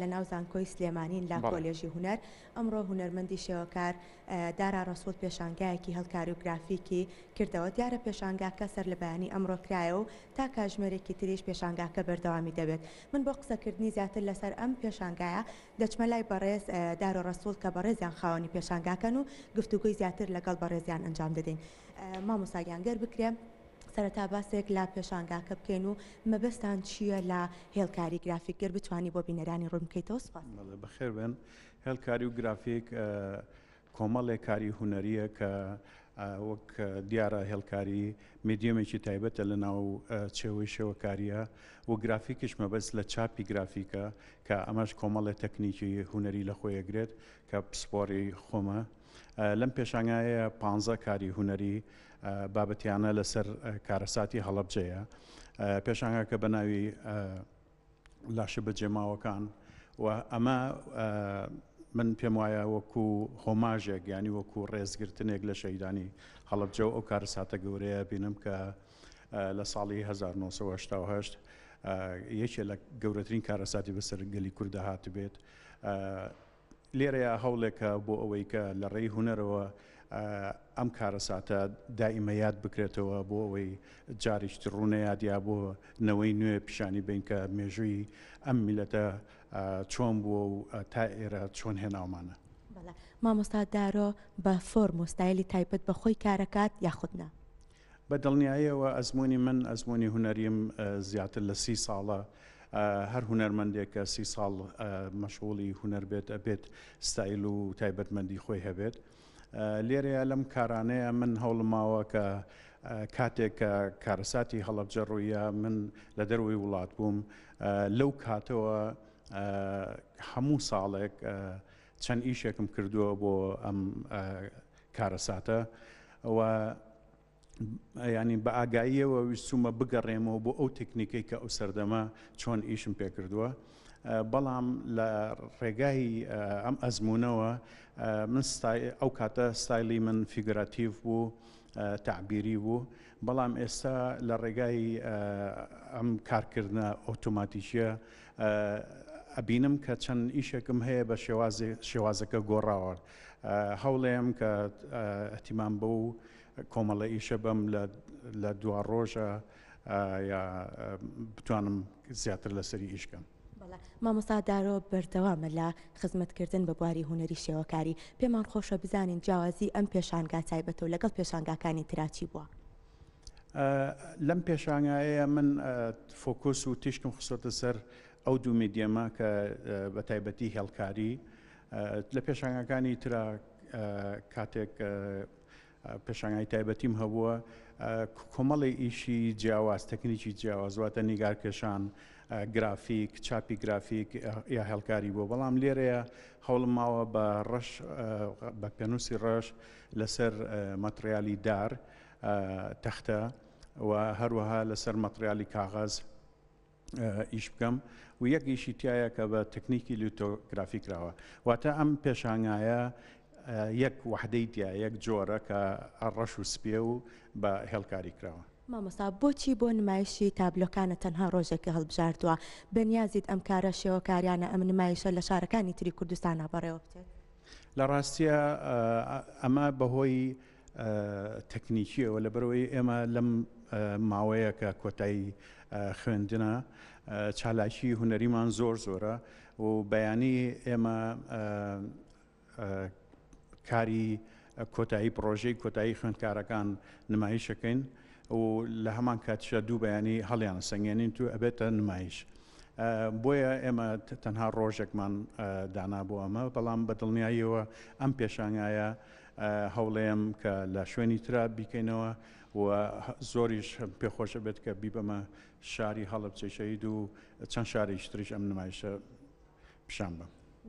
لە ناو زانکۆی سلێمانین لا کۆلێژی هونەر ئەمڕۆ هونەرمەندی شێوەکار دارا ڕەسوول پێشانگایەکی هەڵکاری و گرافیکی کردەوە. دیارە پێشانگاکە سەر لە بەیانی ئەمڕۆ کرایە و تا کاتژمێرێکی تریش پێشانگاکە بەردەوامی دەبێت. من بۆ قسەکردنی زیاتر لەسەر ئەم پێشانگایە دەچمە لای بەڕێز دارۆ ڕەسوول کە بەڕێزیان خاوەنی پێشانگاکەن و گفتوگوی زیاتر لەگەڵ بەڕێزیان ئەنجام دەدەین. مامۆستا گەر بکرێ سەرەتا باسێک لا پێشانگاکە بکەین و مەبەستان چییە لە هێڵکاری گرافیک گەر بتوانی بۆ بینەرانی ڕوون بکەیتەوە. سوپاس. بەخێر بن. هێڵکاری و گرافیک کۆمەڵێک کاری هونەریە کە وەک دیارە هێڵکاری میدیەمێکی تایبەتە لە ناو چێوەی شێوەکاریە و گرافیکش مەبەست لە چاپی گرافیکە کە ئەمەش کۆمەڵی تەکنیکی هونەری لە خۆیەگرێت کە پسپۆری خۆمە. لەم پێشانگایە 15 کاری هونەری بابەتیانە لەسەر کارەساتی هەڵەبجەیە. پێشانگاکە بە ناوی لاشە بەجێماوەکان و ئەمە من پێم وایە وەکو هۆماژێک ینی وەکو ڕێزگرتنێک لە شەیدانی هەڵەبجە و ئەو کارەساتە گەورەیە بینم کە لە ساڵی 1970 یەکێ لە گەورەترین کارەساتی بەسەر گەلی کوردە هات بێت. لێرەیە هەوڵێکە بۆ ئەوەی کە لە ڕێی هونەرەوە ئەم کارەساتە دائیمە یاد بکرێتەوە بۆ ئەوەی جاریشت ڕوونەیادیا بۆ نەوەی نوێ پیشانی بین کە مێژووی ئەم میلەتە چۆن بووە و تا ئێرە چۆن هێناومانە. مامۆستا دارۆ بە فۆرم و ستایلی تایبەت بە خۆی کارەکات یاخودنا؟ بە دڵنیاییەوە ئەزمموی من ئەزمموی هونەریم زیاتر لە 30 ساڵە. هەر هونەرمەندێک کە 30 ساڵ مەشغوڵی هونەر بێت ئەبێت ستایل و تایبەتمەندی خۆی هەبێت. لێرەیە لەم کارانەیە من هەوڵماوە کە کاتێک کە کارەساتی هەڵەبجە ڕوویە من لە دەروی وڵات بووم لەو کاتەوە هەموو ساڵێک چەند ئیشێکم کردووە بۆ ئەم کارەساتە و ینی بە ئاگاییەوە ویستومە بگەڕێمەوە بۆ ئەو تکنیکەی کە ئەو سەردەمە چۆن ئیشم پێ کردووە. بەڵام لە ڕێگای ئەم ئەزمونەوە من ئەو کاتە ستایلی من فیگراتیڤ بوو، تعبیری بوو، بەڵام ئێستا لە ڕێگای ئەم کارکردنە ئۆتۆماتیکیە ئەبینم کە چەند ئیشێکم هەیە بە شێوازەکە گۆڕاوە. هەوڵێم کە ئەتیمان بە و کۆمەڵە ئیشە بەم لە دوا ڕۆژە یا بتوانم زیاتر لەسەری ئیشکەم. مامۆستا دارۆ بەردەوامە لە خزمەتکردن بە بواری هونەری شێوەکاری. پێمان خۆشە بزانین جیاوازی ئەم پێشانگا تایبەتە و لەگەڵ پێشانگاکانی تراچی بووە. لەم پێشانگایە من فۆکۆس و تیشکم خستۆتە سەر ئەو دوو میدیەمە کە بە تایبەتی هێڵکاری. لە پێشانگاکانی ترا کاتێک پێشانگای تایبەتیم هەبووە کۆمەڵی ئیشی جیاواز تەکنیکی جیاوازواتە نیگارکێشان، گرافیک، چاپی گرافیک یا هێڵکاری بوو. بەڵام لێرەیە هەوڵم ماوە بە ڕەش بە پێنووسی ڕەش لەسەر مەتریالی دار تەختە و هەروەها لەسەر مەتریالی کاغەز ئیش بکەم و یەک ئیشی تایە کە بە تەکنیکی لیتۆگرافی کراوە. واتە ئەم پێشانگایە یەک وحدەی تیا یەک جۆرە کە ڕەش و سپێ و بە هێڵکاری کراوە. مامۆستا بۆچی بۆ نمایشی تابلۆکانە تەنها ڕۆژێکی هەڵبژاردووە؟ بەنیازیت ئەم کارە شێوەکاریانە ئەم نمایشە لە شارەکانی تری کوردستانە بەڕێوە بچێت؟ لە ڕاستیە ئەمە بەهۆی تەکنیکیەوە لەبەرەوەی ئێمە لەم ماوەیە کە کۆتایی خوێندنە چالاکی هونەریمان زۆرە و بەیانی ئێمە کاری کۆتایی پرۆژەی کۆتایی خوێندکارەکان نمایشەکەین و لە هەمان کاتیشە دوو بەیانی هەڵیان سەنگێنین تو ئەبێتە نمایش. بۆیە ئێمە تەنها ڕۆژێکمان دانا بۆ ئەمە، بەڵام بە دڵنیاییەوە ئەم پێشانگایە هەوڵێم کە لە شوێنی ترا بیکەینەوە و زۆریش پێخۆشە بێت کە بیبەمە شاری هەڵەبجە شەید و چەند شارێکی تریش ئەم نمایشە پیشان بم.